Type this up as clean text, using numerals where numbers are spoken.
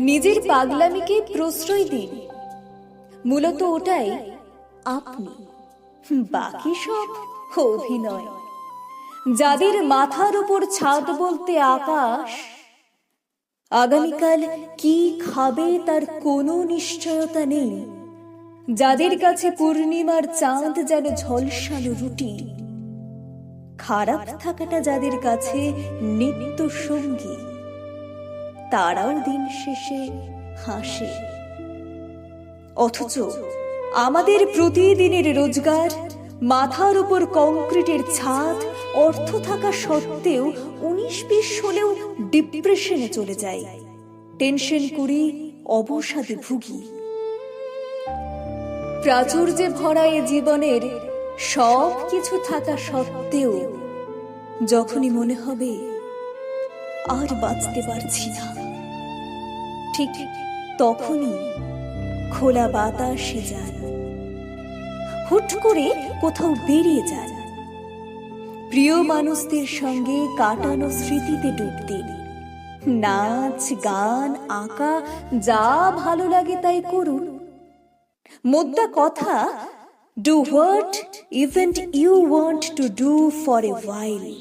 নিজের পাগলামিকে প্রশ্রয় দিন, মূলত ওটাই আপনি, বাকি সব অভিনয়। যাদের মাথার উপর ছাদ বলতে আকাশ, আগামীকাল কি খাবে তার কোনো নিশ্চয়তা নেই। যাদের কাছে পূর্ণিমার চাঁদ যেন ঝলসানো রুটি, খারাপ থাকাটা যাদের কাছে নিত্য সঙ্গী, তারাও দিন শেষে হাসে। অথচ আমাদের প্রতিদিনের রোজগার, মাথার উপর কংক্রিটের ছাদ, অর্থ থাকা সত্ত্বেও 19-20 হলেও ডিপ্রেশনে চলে যায়, টেনশন করি, অবসাদে ভুগি। প্রাচুর্যে ভরা এ জীবনের সব কিছু থাকা সত্ত্বেও যখনই মনে হবে আর বাঁচতে পারছি না, ঠিক তখনই খোলা বাতাসে যান, হুট করে কোথাও বেরিয়ে যান, প্রিয় মানুষদের সঙ্গে কাটানো স্মৃতিতে ডুব দিন। নাচ, গান, আঁকা, যা ভালো লাগে তাই করুন। মোদ্দা কথা, do what even you want to do for a while.